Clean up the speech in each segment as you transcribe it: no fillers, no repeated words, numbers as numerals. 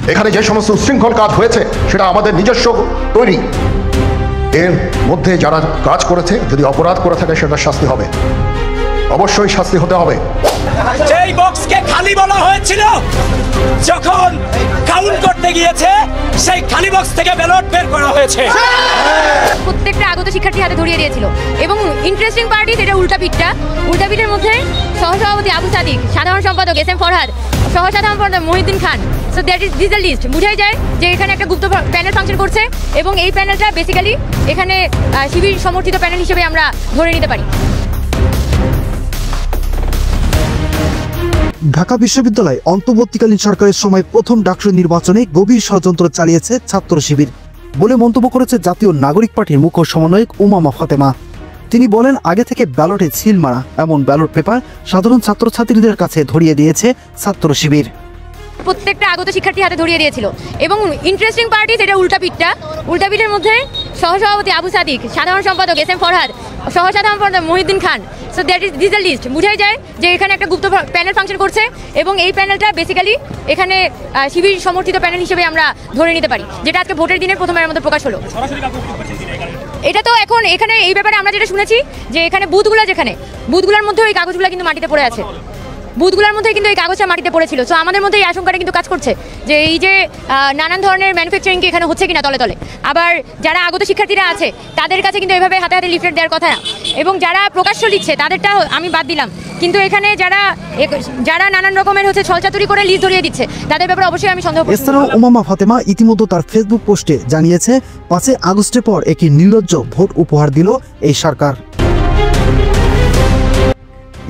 এখানে যে সমস্ত উচ্ছৃঙ্খল কাজ হয়েছে সেটা আমাদের নিজস্ব তৈরি। এর মধ্যে যারা কাজ করেছে যদি অপরাধ করে থাকে সেটা শাস্তি হবে, অবশ্যই শাস্তি হতে হবে। যেই বক্সকে খালি বলা হয়েছিল, যখন কাউন্ট করতে গিয়েছে সেই খালি বক্স থেকে ব্যালট বের করা হয়েছে। প্রত্যেকটা আগত শিক্ষার্থী হাতে ধরিয়ে দিয়েছিল এবং ইন্টারেস্টিং পার্টি সেটা উল্টাপিটের মধ্যে সহসভাপতি আবু সাদিক, সাধারণ সম্পাদক এস এম ফরহাদ, সহসাধারণ সম্পাদক Mohiuddin Khan. So that is the list. বুঝাই যায় যে এখানে একটা গুপ্ত প্যানেল ফাংশন করছে এবং এই প্যানেলটা বেসিক্যালি এখানে শিবির সমর্থিত প্যানেল হিসেবে আমরা ধরে নিতে পারি। ঢাকা বিশ্ববিদ্যালয় অন্তর্বর্তীকালীন সরকারের সময় প্রথম ডাকসু নির্বাচনে গভীর ষড়যন্ত্র চালিয়েছে ছাত্র শিবির বলে মন্তব্য করেছে জাতীয় নাগরিক পার্টির মুখ্য সমন্বয়ক উমামা ফাতেমা। তিনি বলেন, আগে থেকে ব্যালটে সিল মারা এমন ব্যালট পেপার সাধারণ ছাত্রছাত্রীদের কাছে ধরিয়ে দিয়েছে ছাত্র শিবির। প্রত্যেকটা আগত শিক্ষার্থী হাতে ধরিয়ে দিয়েছিল এবং ইন্টারেস্টিং পার্টি সেটা উল্টাপিটের মধ্যে সহসভাপতি আবু সাদিক, সাধারণ সম্পাদক এস এম ফরহাদ, সহসাধারণ সম্পাদক Mohiuddin Khan. So that is the list. বুঝাই যায় যে এখানে একটা গুপ্ত প্যানেল ফাংশন করছে এবং এই প্যানেলটা বেসিক্যালি এখানে শিবির সমর্থিত প্যানেল হিসেবে আমরা ধরে নিতে পারি, যেটা আজকে ভোটের দিনের প্রথমের মধ্যে প্রকাশ হলো। এটা তো এখন এখানে এই ব্যাপারে আমরা যেটা শুনেছি যে এখানে বুথগুলোর মধ্যে ওই কাগজগুলো কিন্তু মাটিতে পড়ে আছে, বুথগুলোর মধ্যে কিন্তু এই কাগজটা মাটিতে পড়েছিল। সো আমাদের মধ্যে এই আশঙ্কাটা কিন্তু কাজ করছে যে এই যে নানান ধরনের ম্যানুফ্যাকচারিং কি এখানে হচ্ছে কিনা তলে তলে। আবার যারা আগত শিক্ষার্থীরা আছে তাদের কাছে কিন্তু এভাবে হাতে হাতে লিফলেট দেওয়ার কথা না, এবং যারা প্রকাশ্য লিখছে তাদেরটা আমি বাদ দিলাম, কিন্তু এখানে যারা নানান রকমের ছলচাতুরি করে লিস্ট ধরিয়ে দিচ্ছে তাদের ব্যাপারে অবশ্যই আমি সন্দেহ। এছাড়াও উমামা ফাতেমা ইতিমধ্যে তার ফেসবুক পোস্টে জানিয়েছে, 5 আগস্টের পর একটি নির্লজ্জ ভোট উপহার দিল এই সরকার।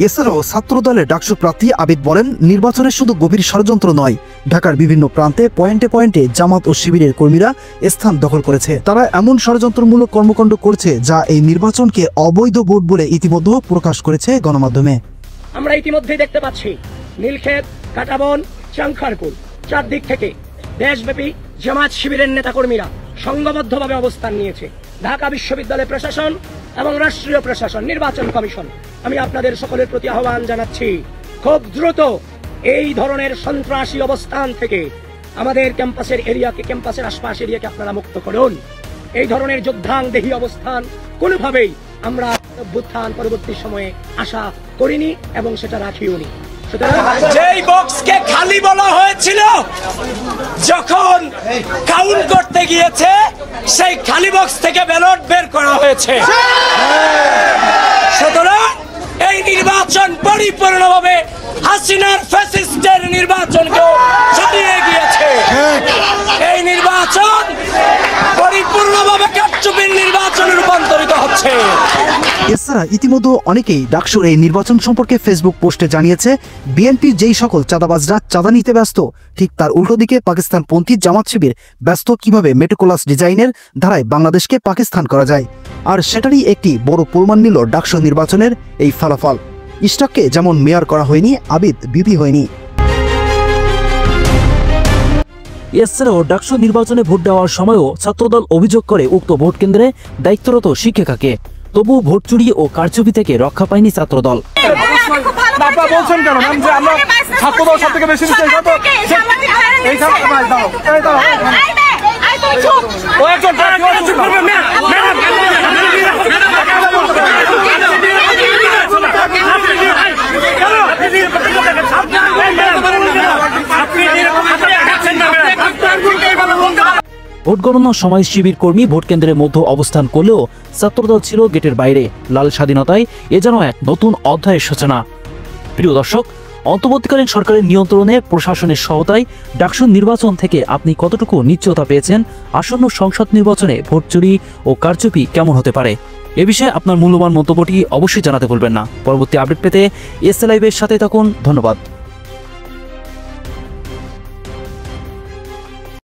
এছাড়াও ছাত্রদলের ডাকসু প্রার্থী আবিদ বলেন, নির্বাচনে শুধু গভীর ষড়যন্ত্র নয়, ঢাকার বিভিন্ন প্রান্তে পয়েন্টে পয়েন্টে জামাত ও শিবিরের কর্মীরা স্থান দখল করেছে। তারা এমন ষড়যন্ত্রমূলক কর্মকাণ্ড করছে যা এই নির্বাচনকে অবৈধ ভোট বলে ইতিমধ্যে প্রকাশ করেছে গণমাধ্যমে। আমরা ইতিমধ্যেই দেখতে পাচ্ছি নীলক্ষেত, কাটাবন, চাংখারপুল চারদিক থেকে দেশব্যাপী জামাত শিবিরের নেতাকর্মীরা সংঘবদ্ধভাবে অবস্থান নিয়েছে। ঢাকা বিশ্ববিদ্যালয় প্রশাসন এবং রাষ্ট্রীয় প্রশাসন, নির্বাচন কমিশন, আমি আপনাদের সকলের প্রতি আহ্বান জানাচ্ছি, খুব দ্রুত এই ধরনের সন্ত্রাসী অবস্থান থেকে আমাদের ক্যাম্পাসের আশপাশ এরিয়াকে আপনারা মুক্ত করুন। এই ধরনের যোদ্ধাংদেহী অবস্থান কোনোভাবেই আমরা অভ্যুত্থান পরবর্তী সময়ে আশা করিনি এবং সেটা রাখিওনি। যেই বক্সকে খালি বলা হয়েছিল, যখন কাউন্ট করতে গিয়েছে সেই খালি বক্স থেকে ব্যালট বের করা হয়েছে। সুতরাং এই নির্বাচন পরিপূর্ণভাবে হাসিনার ফ্যাসিস্টের নির্বাচনকেও ছাড়িয়ে গিয়েছে। এই নির্বাচন পরিপূর্ণভাবে কারচুপির নির্বাচনে রূপান্তরিত হচ্ছে। এছাড়া ইতিমধ্যে অনেকেই ডাকসুর এই নির্বাচন সম্পর্কে ফেসবুক পোস্টে জানিয়েছে, বিএনপির যেই সকল চাঁদাবাজরা চাঁদা নিতে ব্যস্ত, ঠিক তার উল্টো দিকে পাকিস্তানপন্থী জামাত শিবির ব্যস্ত কিভাবে মেটিকুলাস ডিজাইনের ধারায় বাংলাদেশকে পাকিস্তান করা যায়। আর সেটারই একটি বড় প্রমাণ নিল ডাকসু নির্বাচনের এই ফলাফল। ইশতাককে যেমন মেয়র করা হয়নি, আবিদ বিপি হয়নি। এছাড়াও ডাকসু নির্বাচনে ভোট দেওয়ার সময়ও ছাত্রদল অভিযোগ করে উক্ত ভোট কেন্দ্রে দায়িত্বরত শিক্ষিকাকে, তবু ভোট চুরি ও কারচুপি থেকে রক্ষা পায়নি ছাত্রদল। ভোট গণনার সময় শিবির কর্মী ভোট কেন্দ্রের মধ্যে অবস্থান করলেও ছাত্রদল ছিল গেটের বাইরে। লাল স্বাধীনতায় এ যেন এক নতুন অধ্যায়ের সূচনা। প্রিয় দর্শক, অন্তর্বর্তীকালীন সরকারের নিয়ন্ত্রণে প্রশাসনের সহায়তায় ডাকসু নির্বাচন থেকে আপনি কতটুকু নিশ্চয়তা পেয়েছেন? আসন্ন সংসদ নির্বাচনে ভোট চুরি ও কারচুপি কেমন হতে পারে? এ বিষয়ে আপনার মূল্যবান মন্তব্যটি অবশ্যই জানাতে ভুলবেন না। পরবর্তী আপডেট পেতে এসএ লাইভের সাথে থাকুন। ধন্যবাদ।